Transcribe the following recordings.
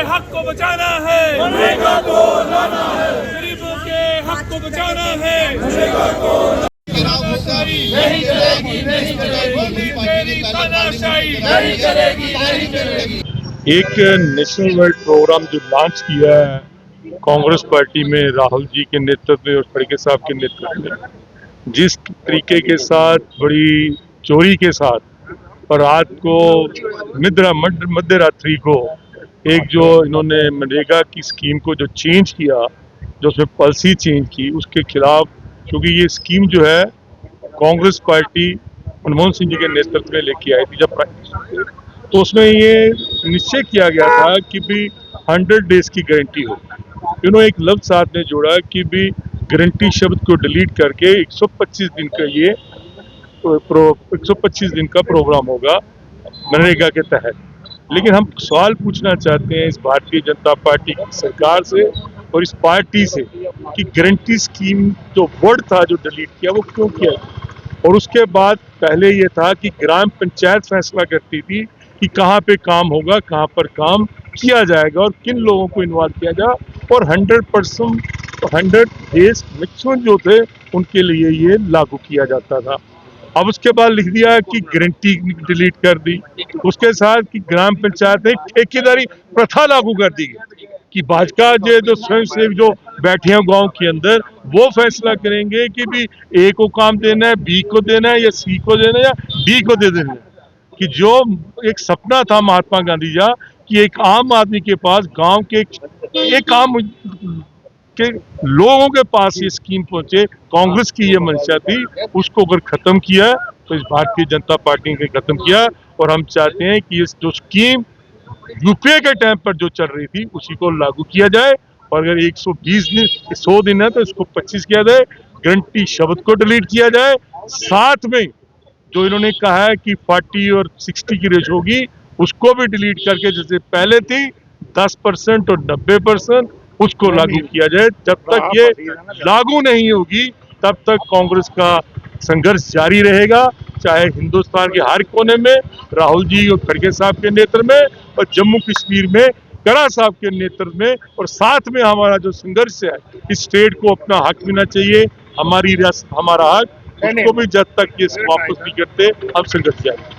हक को बचाना है, मनरेगा को लाना है, गरीबों के हक को बचाना है, मनरेगा को नहीं चलेगी, नहीं चलेगी, मेरी तानाशाही नहीं चलेगी, नहीं चलेगी। एक नेशनल वाइड प्रोग्राम जो लॉन्च किया है कांग्रेस पार्टी में राहुल जी के नेतृत्व में और खड़गे साहब के नेतृत्व में, जिस तरीके के साथ बड़ी चोरी के साथ और रात को मध्य रात्रि को एक जो इन्होंने मनरेगा की स्कीम को जो चेंज किया, जो उसमें पॉलिसी चेंज की, उसके खिलाफ, क्योंकि ये स्कीम जो है कांग्रेस पार्टी मनमोहन सिंह जी के नेतृत्व में लेके आई थी जब प्राइम मिनिस्टर थे, तो उसमें ये निश्चय किया गया था कि भी 100 डेज की गारंटी हो। इन्होंने एक लफ्ज साथ में जोड़ा कि भी गारंटी शब्द को डिलीट करके 125 दिन का ये 125 दिन का प्रोग्राम होगा मनरेगा के तहत। लेकिन हम सवाल पूछना चाहते हैं इस भारतीय जनता पार्टी की सरकार से और इस पार्टी से कि गारंटी स्कीम जो वर्ड था जो डिलीट किया वो क्यों किया, और उसके बाद पहले ये था कि ग्राम पंचायत फैसला करती थी कि कहाँ पे काम होगा, कहाँ पर काम किया जाएगा और किन लोगों को इन्वॉल्व किया जाए, और 100% 100 डेज मैक्सिमम जो थे उनके लिए ये लागू किया जाता था। अब उसके बाद लिख दिया कि गारंटी डिलीट कर दी, उसके साथ कि ग्राम पंचायत में ठेकेदारी प्रथा लागू कर दी गई कि भाजपा जो स्वयं सेवक जो बैठे हैं गांव के अंदर वो फैसला करेंगे कि भी ए को काम देना है, बी को देना है या सी को देना है या डी को दे देना है। कि जो एक सपना था महात्मा गांधी का कि एक आम आदमी के पास गांव के एक आम के लोगों के पास ये स्कीम पहुंचे, कांग्रेस की ये मंशा थी, उसको अगर खत्म किया तो इस भारतीय जनता पार्टी ने खत्म किया। और हम चाहते हैं कि इस जो स्कीम यूपीए के टाइम पर जो चल रही थी उसी को लागू किया जाए, और अगर 120 दिन 100 दिन है तो इसको 25 किया जाए, गारंटी शब्द को डिलीट किया जाए। साथ में जो इन्होंने कहा है कि 40 और 60 की रेश होगी उसको भी डिलीट करके जैसे पहले थी 10% और 90% उसको लागू किया जाए। जब तक ये लागू नहीं होगी तब तक कांग्रेस का संघर्ष जारी रहेगा, चाहे हिंदुस्तान के हर कोने में राहुल जी और खड़गे साहब के नेतृत्व में और जम्मू कश्मीर में कड़ा साहब के नेतृत्व में। और साथ में हमारा जो संघर्ष है, इस स्टेट को अपना हक मिलना चाहिए, हमारी रियासत हमारा हक, उसको भी जब तक ये वापस नहीं करते हम संघर्ष जारी।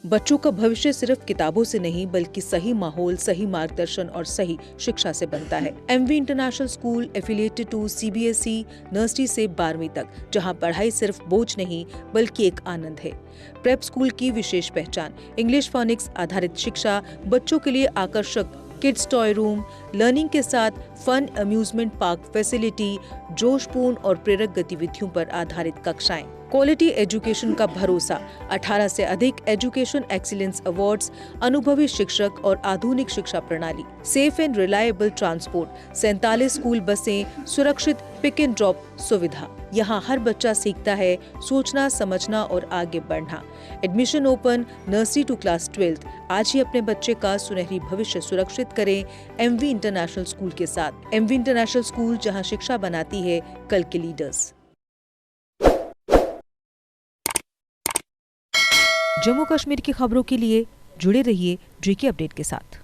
बच्चों का भविष्य सिर्फ किताबों से नहीं बल्कि सही माहौल, सही मार्गदर्शन और सही शिक्षा से बनता है। MV international school affiliated to CBSE nursery से 12वीं तक, जहां पढ़ाई सिर्फ बोझ नहीं बल्कि एक आनंद है। प्रेप स्कूल की विशेष पहचान इंग्लिश फोनिक्स आधारित शिक्षा, बच्चों के लिए आकर्षक किड्स टॉय रूम, लर्निंग के साथ फन अम्यूजमेंट पार्क फैसिलिटी, जोशपूर्ण और प्रेरक गतिविधियों पर आधारित कक्षाएं, क्वालिटी एजुकेशन का भरोसा, 18 से अधिक एजुकेशन एक्सीलेंस अवार्ड्स, अनुभवी शिक्षक और आधुनिक शिक्षा प्रणाली, safe and reliable transport, 47 school बसें, सुरक्षित पिक एंड ड्रॉप सुविधा। यहाँ हर बच्चा सीखता है सोचना, समझना और आगे बढ़ना। Admission open nursery to class 12। आज ही अपने बच्चे का सुनहरी भविष्य सुरक्षित करें एमवी इंटरनेशनल स्कूल के साथ। एमवी इंटरनेशनल स्कूल, जहाँ शिक्षा बनाती है कल के लीडर्स। जम्मू कश्मीर की खबरों के लिए जुड़े रहिए जेके अपडेट के साथ।